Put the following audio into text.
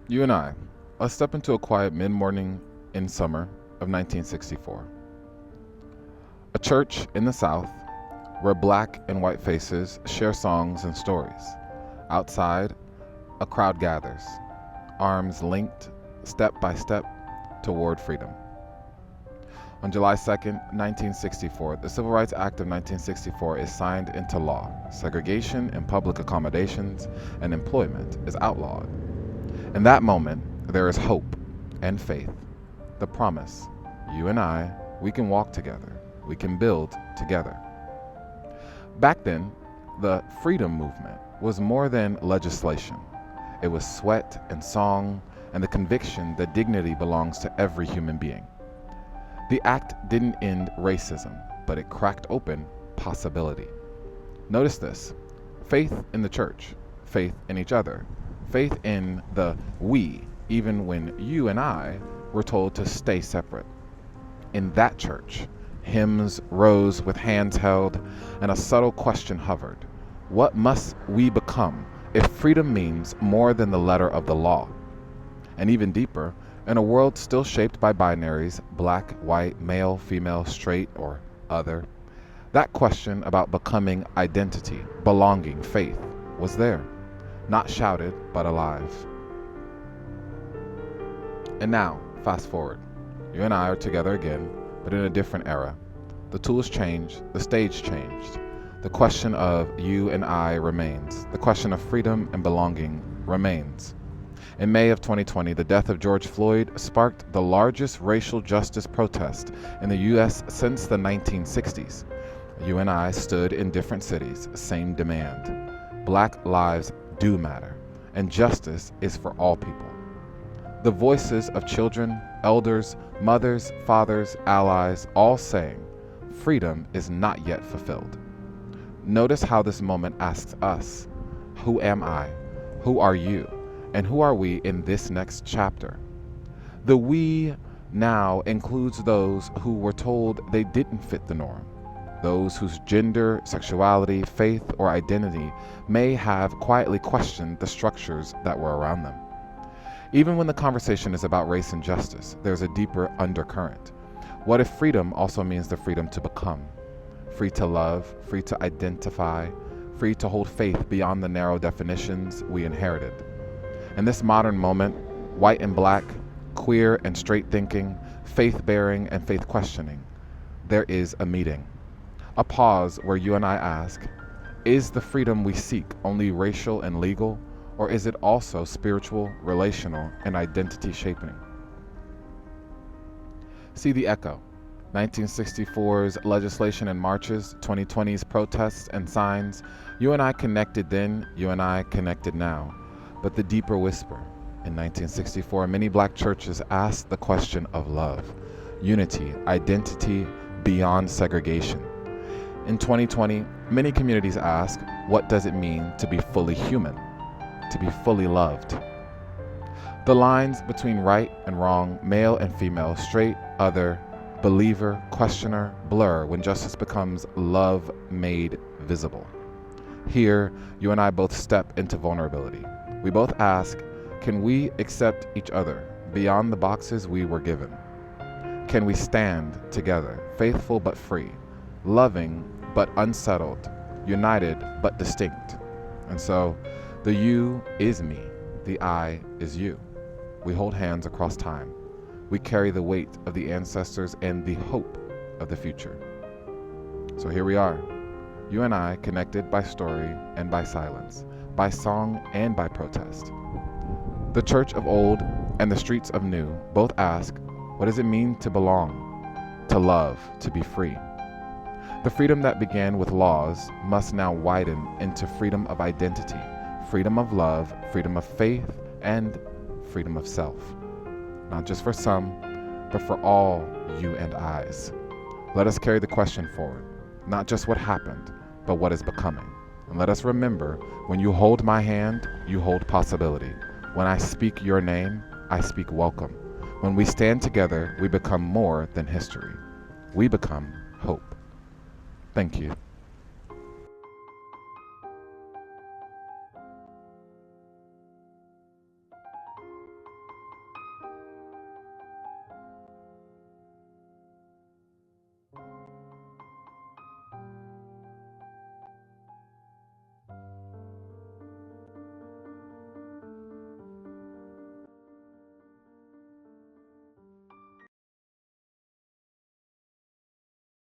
You and I, let's step into a quiet mid-morning in summer of 1964. A church in the South where black and white faces share songs and stories. Outside, a crowd gathers, arms linked step by step toward freedom. On July 2nd, 1964, the Civil Rights Act of 1964 is signed into law. Segregation in public accommodations and employment is outlawed. In that moment, there is hope and faith. The promise, you and I, we can walk together. We can build together. Back then, the freedom movement was more than legislation. It was sweat and song and the conviction that dignity belongs to every human being. The act didn't end racism, but it cracked open possibility. Notice this: faith in the church, faith in each other, faith in the we, even when you and I were told to stay separate. In that church, hymns rose with hands held, and a subtle question hovered. What must we become if freedom means more than the letter of the law? And even deeper, in a world still shaped by binaries, black, white, male, female, straight, or other, that question about becoming identity, belonging, faith was there, not shouted, but alive. And now, fast forward. You and I are together again, but in a different era. The tools changed, the stage changed. The question of you and I remains. The question of freedom and belonging remains. In May of 2020, the death of George Floyd sparked the largest racial justice protest in the U.S. since the 1960s. You and I stood in different cities, same demand. Black lives do matter, and justice is for all people. The voices of children, elders, mothers, fathers, allies, all saying, freedom is not yet fulfilled. Notice how this moment asks us, who am I? Who are you? And who are we in this next chapter? The we now includes those who were told they didn't fit the norm, those whose gender, sexuality, faith, or identity may have quietly questioned the structures that were around them. Even when the conversation is about race and justice, there's a deeper undercurrent. What if freedom also means the freedom to become? Free to love, free to identify, free to hold faith beyond the narrow definitions we inherited. In this modern moment, white and black, queer and straight thinking, faith-bearing and faith-questioning, there is a meeting. A pause where you and I ask, is the freedom we seek only racial and legal, or is it also spiritual, relational, and identity-shaping? See the echo. 1964's legislation and marches, 2020's protests and signs. You and I connected then, you and I connected now. But the deeper whisper. In 1964, many black churches asked the question of love, unity, identity beyond segregation. In 2020, many communities ask, what does it mean to be fully human, to be fully loved? The lines between right and wrong, male and female, straight, other, believer, questioner, blur when justice becomes love made visible. Here, you and I both step into vulnerability. We both ask, can we accept each other beyond the boxes we were given? Can we stand together, faithful but free, loving but unsettled, united but distinct? And so, the you is me, the I is you. We hold hands across time. We carry the weight of the ancestors and the hope of the future. So here we are, you and I connected by story and by silence, by song and by protest. The church of old and the streets of new both ask, what does it mean to belong, to love, to be free? The freedom that began with laws must now widen into freedom of identity, freedom of love, freedom of faith, and freedom of self. Not just for some, but for all you and I's. Let us carry the question forward, not just what happened, but what is becoming. And let us remember, when you hold my hand, you hold possibility. When I speak your name, I speak welcome. When we stand together, we become more than history. We become hope. Thank you.